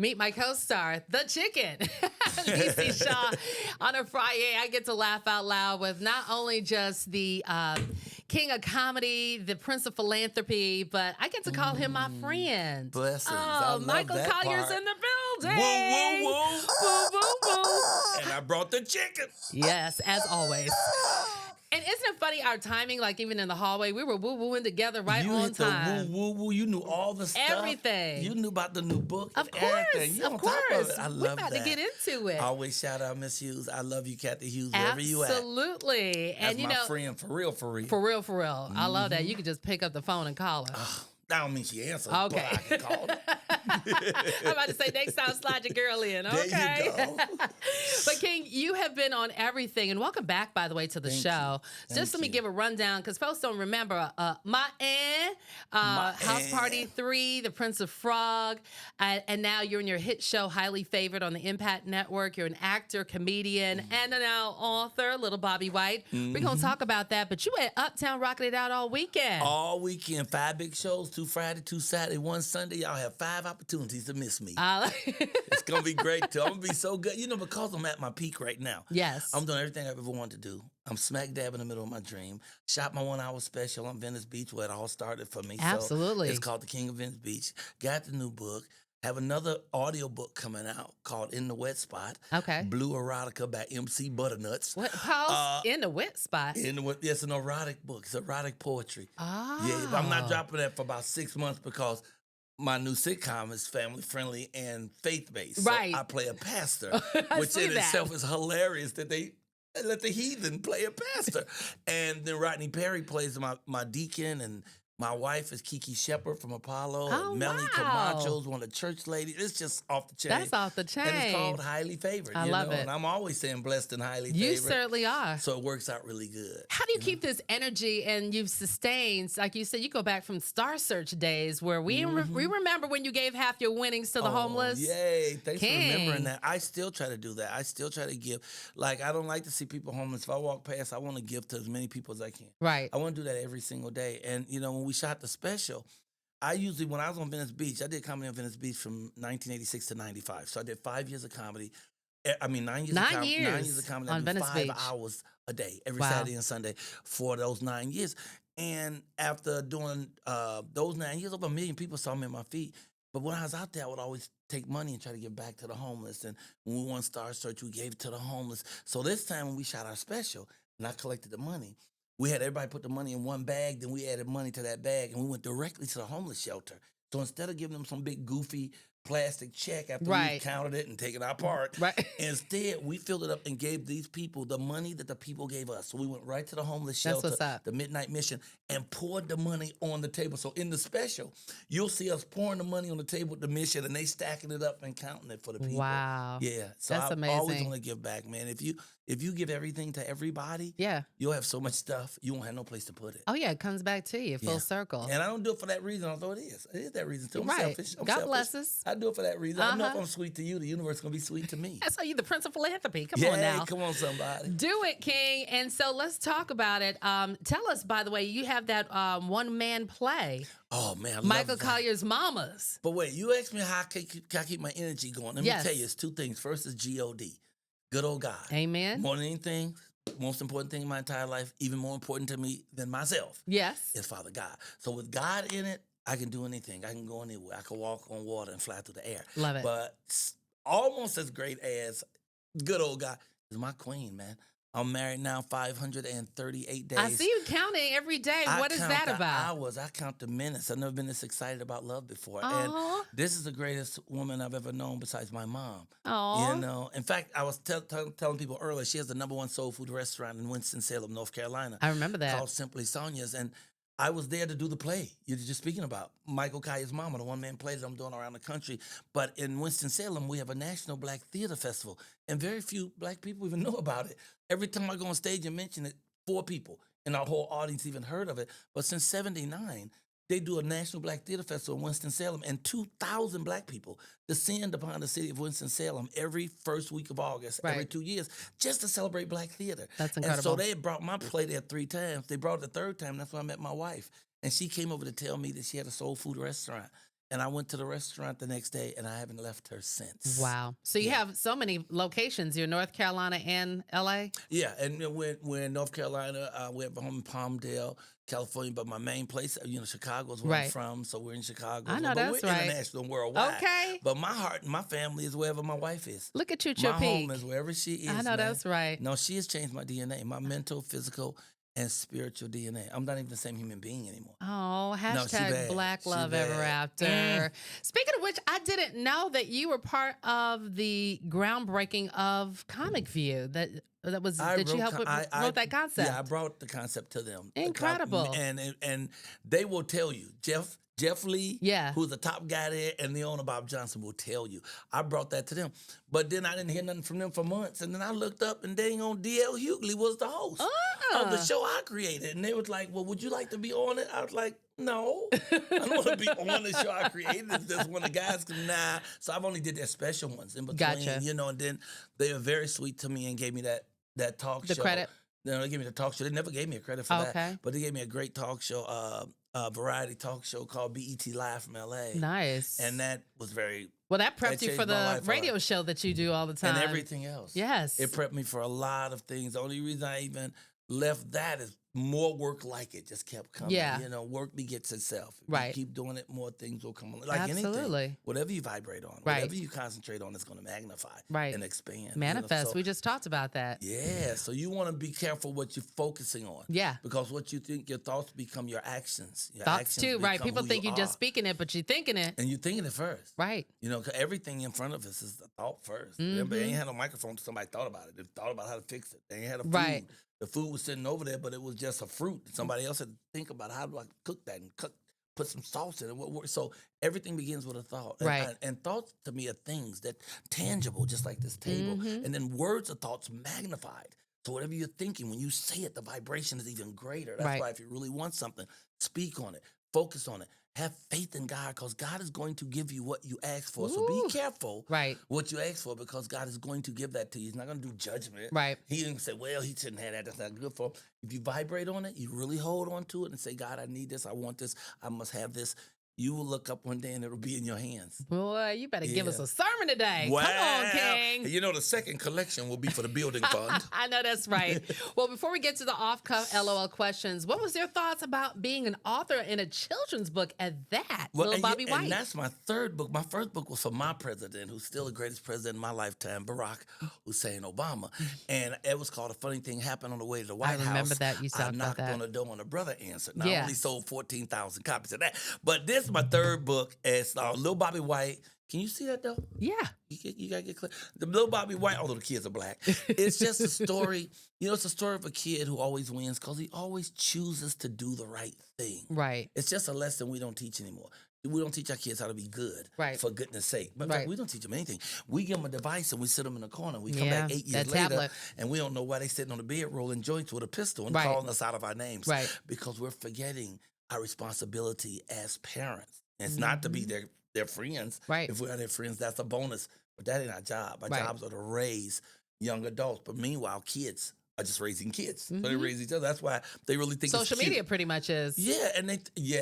Meet my co-star, the chicken, Niecey Shaw. On a Friday, I get to laugh out loud with not only just the king of comedy, the prince of philanthropy, but I get to call him my friend. Blessings. I Oh, love Michael that Colyar's part. in the building. Woo, woo, woo. Woo, woo, woo. And I brought the chicken. Yes, as always. And isn't it funny, our timing, like even in the hallway, we were woo-wooing together right You on hit time. the woo, woo, woo. You knew all the stuff. Everything. You knew about the new book. Of and everything. course, You of on top of course. it. I We're love about that. to get into it. Always shout out Miss Hughes. I love you, Kathy Hughes, wherever you at. Absolutely. That's And you my know, friend, for real, for real. for real, for real. I love that. You can just pick up the phone and call her. That don't mean she answers, Okay. but I can call her. I'm about to say next time slide your girl in. Okay. There you go. But King, you have been on everything, and welcome back, by the way, to the Thank show. you. Just let me Thank give a rundown because folks don't remember. House Party 3, The Prince of Frog, and now you're in your hit show, highly favored on the Impact Network. You're an actor, comedian, and now author, Little Bobby White. We're gonna talk about that, but you at Uptown rocking it out all weekend. All weekend, 5 big shows, 2 Friday, 2 Saturday, 1 Sunday. Y'all have 5 opportunities to miss me. It's going to be great, too. I'm going to be so good. You know, because I'm at my peak right now. Yes. I'm doing everything I've ever wanted to do. I'm smack dab in the middle of my dream. Shot my 1 hour special on Venice Beach where it all started for me. Absolutely. So it's called The King of Venice Beach. Got the new book. Have another audio book coming out called In the Wet Spot. Okay. Blue Erotica by MC Butternuts. What? Pause. In the wet spot. It's an erotic book. It's erotic poetry. Oh. Yeah, but I'm not dropping that for about 6 months because my new sitcom is family friendly and faith based. Right. So I play a pastor, I which see in that. itself is hilarious that they let the heathen play a pastor. And then Rodney Perry plays my deacon, and my wife is Kiki Shepard from Apollo. Oh, and Melanie wow. Camacho's one of the church ladies. It's just off the chain. That's off the chain. And it's called Highly Favored. I you love know? it. And I'm always saying blessed and highly You favored. certainly are. So it works out really good. How do you keep this energy and you've sustained, like you said, you go back from Star Search days where we remember when you gave half your winnings to the homeless. Yay. Thanks King. for remembering that. I still try to do that. I still try to give. Like, I don't like to see people homeless. If I walk past, I want to give to as many people as I can. Right. I want to do that every single day. And, you know, when we shot the special, I usually, when I was on Venice Beach, I did comedy on Venice Beach from 1986 to 95. So I did 5 years of comedy. I mean, 9 years of comedy. 9 years of comedy. I on do Venice 5 Beach. hours a day, every Wow. Saturday and Sunday for those 9 years. And after doing those 9 years, over 1 million people saw me on my feet. But when I was out there, I would always take money and try to give back to the homeless. And when we won Star Search, we gave it to the homeless. So this time when we shot our special and I collected the money, we had everybody put the money in one bag, then we added money to that bag, and we went directly to the homeless shelter. So instead of giving them some big goofy plastic check after we Right. counted it and taken our part, Right. instead we filled it up and gave these people the money that the people gave us. So we went right to the homeless That's shelter, what's up. the Midnight Mission, and poured the money on the table. So in the special, you'll see us pouring the money on the table with the mission, and they stacking it up and counting it for the people. Wow. Yeah. So That's I always amazing. want to give back, man. If you give everything to everybody, Yeah. you'll have so much stuff, you won't have no place to put it. Oh, yeah. It comes back to you full Yeah. circle. And I don't do it for that reason, although it is. It is that reason, too. I'm Right. selfish. I'm God selfish. bless us. I do it for that reason. I know if Uh-huh. I'm sweet to you, the universe is going to be sweet to me. That's how you the prince of philanthropy. Come Yeah, on now. come on, somebody. Do it, King. And so let's talk about it. Tell us, by the way, you have that one-man play, Oh, man. I love Michael that. Colyar's Mamas. But wait, you asked me how I keep my energy going. Let me Yes. tell you, it's 2 things. First is G-O-D. Good old God. Amen. More than anything, most important thing in my entire life, even more important to me than myself, Yes. is Father God. So with God in it, I can do anything. I can go anywhere. I can walk on water and fly through the air. Love it. But almost as great as good old God is my queen, man. I'm married now 538 days. I see you counting every day. What is count that the about? hours. I count the minutes. I've never been this excited about love before. Aw. And this is the greatest woman I've ever known besides my mom. Aw. You know, in fact, I was telling people earlier, she has the #1 soul food restaurant in Winston-Salem, North Carolina, I remember that. called Simply Sonia's. And I was there to do the play you're just speaking about. Michael Colyar's Mama, the one-man play that I'm doing around the country. But in Winston-Salem, we have a National Black Theater Festival, and very few Black people even know about it. Every time I go on stage and mention it, 4 people in our whole audience even heard of it. But since '79, they do a National Black Theater Festival in Winston-Salem, and 2,000 Black people descend upon the city of Winston-Salem every first week of August, every Right. 2 years, just to celebrate Black theater. That's And so incredible. they brought my play there 3 times. They brought it the 3rd time. That's when I met my wife. And she came over to tell me that she had a soul food restaurant. And I went to the restaurant the next day, and I haven't left her since. Wow. So you have so many locations. You're North Carolina and L.A.? Yeah, and we're in North Carolina. We have a home in Palmdale, California, but my main place, Chicago is where I'm from, so we're in Chicago. I know but that's we're right. international and worldwide. Okay. But my heart and my family is wherever my wife is. Look at you, My Peak. home is wherever she is. I know that's right. No, she has changed my DNA, my mental, physical, and spiritual DNA. I'm not even the same human being anymore. Oh, hashtag bad. Black She Love bad. Ever After. Speaking of which, I didn't know that you were part of the groundbreaking of Comic View. That you helped wrote that concept. Yeah, I brought the concept to them. Incredible. And they will tell you, Jeff Lee, who's the top guy there, and the owner, Bob Johnson, will tell you. I brought that to them. But then I didn't hear nothing from them for months. And then I looked up, and dang on D.L. Hughley was the host of the show I created. And they was like, well, would you like to be on it? I was like, no. I don't want to be on the show I created. If there's one of the guys, nah. So I've only did their special ones in between. Gotcha. And then they were very sweet to me and gave me that talk show. The credit? No, they gave me the talk show. They never gave me a credit for that. But they gave me a great talk show, variety talk show called BET Live from LA. Nice. And that was very... Well, that prepped you for the radio show that you do all the time. And everything else. Yes. It prepped me for a lot of things. The only reason I even left that is more work like it just kept coming. Yeah. Work begets itself. If Right. you keep doing it, more things will come. Like Absolutely. anything. Whatever you vibrate on, whatever you concentrate on is going to magnify and expand. Manifest. So, we just talked about that. Yeah. So you want to be careful what you're focusing on. Yeah. Because what you think, your thoughts become your actions. Your Thoughts actions too, right. become People who think you you're are. just speaking it, but you're thinking it. And you're thinking it first. Right. 'Cause everything in front of us is the thought first. Remember, they ain't had no microphone till somebody thought about it. They thought about how to fix it. They ain't had a food. Right. The food was sitting over there, but it was just a fruit. Somebody else had to think about how do I cook that and put some sauce in it. So everything begins with a thought. Right. And thoughts to me are things that tangible, just like this table. And then words are thoughts magnified. So whatever you're thinking, when you say it, the vibration is even greater. That's why if you really want something, speak on it, focus on it. Have faith in God, because God is going to give you what you ask for. So be careful what you ask for, because God is going to give that to you. He's not going to do judgment. Right. He didn't say, well, he shouldn't have that. That's not good for him. If you vibrate on it, you really hold on to it and say, God, I need this. I want this. I must have this. You will look up one day and it'll be in your hands. Boy, you better give us a sermon today. Wow. Come on, King. The second collection will be for the building fund. I know that's right. Well, before we get to the off-cuff LOL questions, what was your thoughts about being an author in a children's book at that, Little Bobby White? And that's my third book. My first book was for my president, who's still the greatest president in my lifetime, Barack Hussein Obama. And it was called A Funny Thing Happened on the Way to the White House. I remember that. You talked about that. I knocked on the door and a brother answered. Now, I only sold 14,000 copies of that. But this is my third book. It's Little Bobby White. Can you see that, though? Yeah. You got to get clear. The Little Bobby White, although the kids are black, it's just a story. It's a story of a kid who always wins because he always chooses to do the right thing. Right. It's just a lesson we don't teach anymore. We don't teach our kids how to be good, for goodness sake. But in fact, we don't teach them anything. We give them a device and we sit them in a corner. We come back 8 years later and we don't know why they sitting on the bed rolling joints with a pistol and calling us out of our names. Right. Because we're forgetting our responsibility as parents. And it's not to be their friends. Right. If we are their friends, that's a bonus. But that ain't our job. Our jobs are to raise young adults. But meanwhile, kids are just raising kids. So they raise each other. That's why they really think social it's cute. media pretty much is. Yeah, and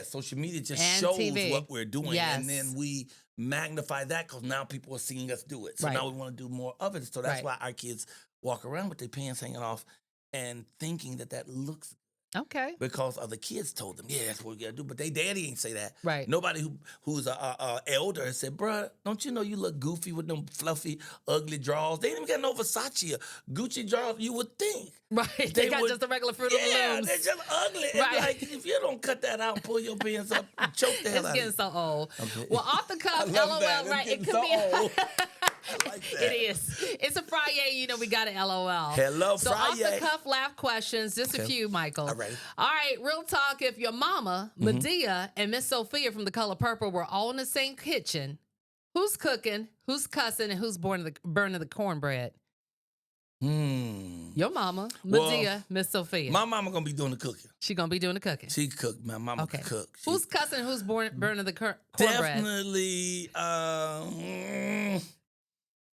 social media just and shows TV. what we're doing. Yes. And then we magnify that because now people are seeing us do it. So now we want to do more of it. So that's why our kids walk around with their pants hanging off and thinking that looks okay. because other kids told them, yeah, that's what we got to do. But they daddy ain't say that. Right. Nobody who's a elder said, bruh, don't you know you look goofy with them fluffy, ugly drawers? They ain't even got no Versace or Gucci drawers, you would think. Right. They got just a regular Fruit of the Looms. Yeah, they're just ugly. Right. Like, if you don't cut that out, pull your pants up, and choke the hell It's out getting of so old. Okay. Well, off the cuff, LOL, right? It could be. Old. I like that. It is. It's a Friday. We got an LOL. Hello, so Friday. So off the cuff laugh questions, just a few, Michael. All right. All right, real talk. If your mama, Medea, and Miss Sophia from The Color Purple were all in the same kitchen, who's cooking, who's cussing, and who's burning the cornbread? Your mama, Medea, Miss Sophia. My mama gonna be doing the cooking. She gonna be doing the cooking. She cook. My mama can cook. Who's cussing? Who's burning the cornbread? Definitely.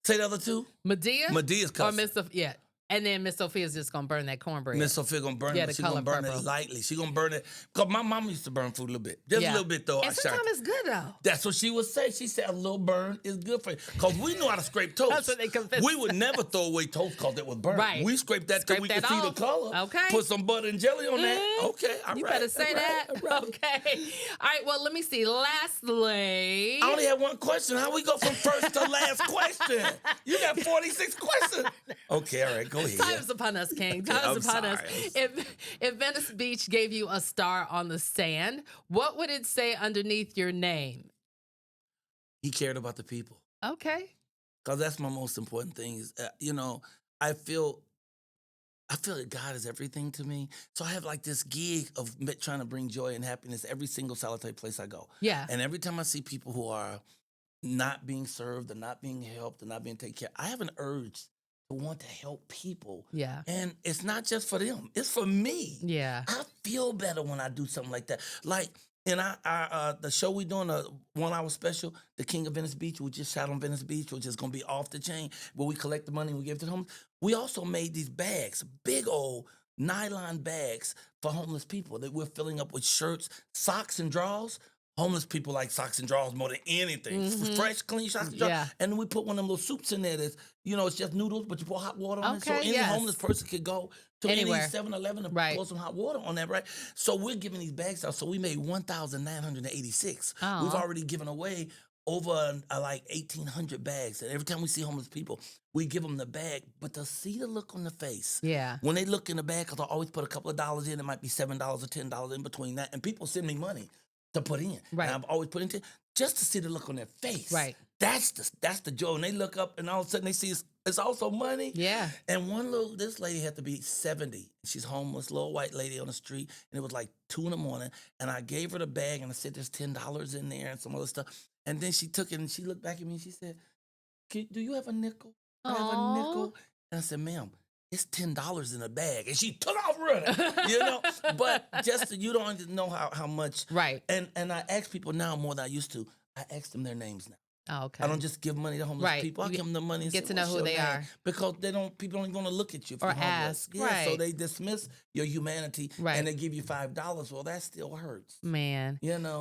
Say the other two. Medea Medea's cussing. or Miss Sophia. And then Miss Sophia's just gonna burn that cornbread. Miss Sophia gonna burn it, but she gonna burn it lightly. She gonna burn it. Because my mom used to burn food a little bit. Just a little bit, though. And sometimes it's good, though. That's what she would say. She said a little burn is good for you. Because we knew how to scrape toast. That's what they convinced We would never throw away toast because it was burnt. Right. We scraped that till we could see the color. Okay. Put some butter and jelly on that. Okay, all right. You better say that. All right. Okay. All right, well, let me see. Lastly. I only have one question. How we go from first to last question? You got 46 questions. Okay, all right, go ahead. Time is upon us, King. Time is upon us. If Venice Beach gave you a star on the sand, what would it say underneath your name? He cared about the people. Okay. Because that's my most important thing. Is I feel that God is everything to me. So I have like this gig of trying to bring joy and happiness every single solitary place I go. Yeah. And every time I see people who are not being served, or not being helped, or not being taken care of, I have an urge to want to help people. Yeah. And it's not just for them. It's for me. Yeah. I feel better when I do something like that. Like in the show we doing, a 1 hour special, The King of Venice Beach, we just shot on Venice Beach, which is going to be off the chain, where we collect the money and we give it to the homeless. We also made these bags, big old nylon bags for homeless people that we're filling up with shirts, socks, and drawers. Homeless people like socks and drawers more than anything. Mm-hmm. Fresh, clean socks and drawers. Yeah. And then we put one of them little soups in there that's, it's just noodles, but you pour hot water on it. So any homeless person could go to anywhere. any 7-Eleven and pour some hot water on that, right? So we're giving these bags out. So we made 1,986. Oh. We've already given away over like 1,800 bags. And every time we see homeless people, we give them the bag. But to see the look on the face, when they look in the bag, because I always put a couple of dollars in, it might be $7 or $10 in between that. And people send me money to put in. Right. And I've always put in just to see the look on their face. Right. That's the joy. And they look up and all of a sudden they see it's also money. Yeah. And this lady had to be 70. She's homeless, little white lady on the street. And it was like 2 a.m. And I gave her the bag and I said, there's $10 in there and some other stuff. And then she took it and she looked back at me and she said, do you have a nickel? I have a nickel. And I said, ma'am, it's $10 in a bag. And she took off running, But just you don't know how much. Right. And I ask people now more than I used to. I ask them their names now. Oh, okay. I don't just give money to homeless people. I give them the money and get say, to know who they are. Because people don't even going to look at you if or you're homeless. ask. Yeah, right. So they dismiss your humanity right. and they give you $5. Well, that still hurts. Man.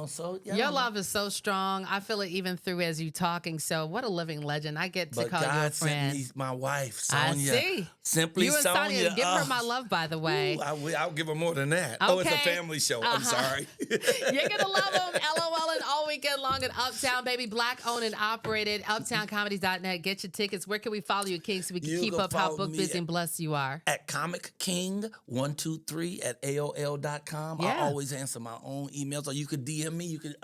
So your love is so strong. I feel it even through as you talking. So what a living legend. I get to call you a friend. Sent me my wife, Sonia. I see. Simply you and Sonia. Give her my love, by the way. Ooh, I'll give her more than that. Okay. Oh, it's a family show. I'm sorry. You're going to love them. LOLing all weekend long at Uptown, baby. Black owned and operated. UptownComedies.net. Get your tickets. Where can we follow you, King, so we can keep up how book busy and blessed you are? At Comic King 123 at AOL.com. Yeah. I always answer my own emails. Or you could DM me. You could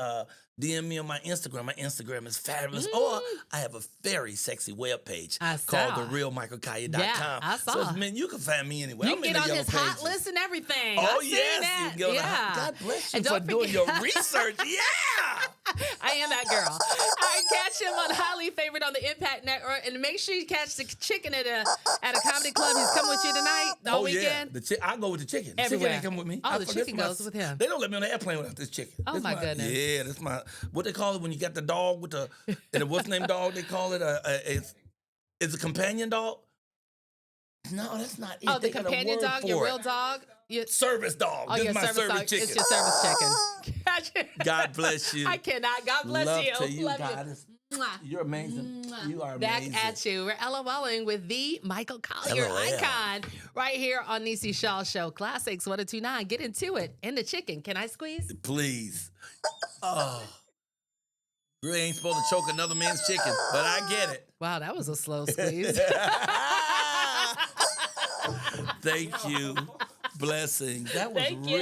DM me on my Instagram. My Instagram is fabulous. Or I have a very sexy webpage called TheRealMichaelColyar.com. Yeah, I saw. So, you can find me anywhere. You can get on his hot list and everything. Oh, I've yes. seen that. You can get on the hot. God bless you for doing your research. Yeah. I am that girl. All right, catch him on Highly Favored on the Impact Network. And make sure you catch the chicken at a comedy club. He's coming with you tonight, all weekend. Yeah. I go with the chicken. The everywhere. chicken ain't come with me. Oh, the chicken goes with him. They don't let me on the airplane without this chicken. Oh, my goodness. Yeah, that's my, what they call it when you got the dog with what's the name dog they call it? It's a companion dog? No, that's not it. Oh, the companion dog, your real dog? Service dog. Oh, this your is my service dog. chicken. It's your service chicken. God bless you. I cannot. God bless Love you. to you, Love goddess. You're amazing. You are Back amazing. at you. We're LOLing with the Michael Colyar icon right here on Niecey Shaw Show. Classics 1029. Get into it. And the chicken. Can I squeeze? Please. Oh. You ain't supposed to choke another man's chicken, but I get it. Wow, that was a slow squeeze. Thank you. Blessings. That was Thank you.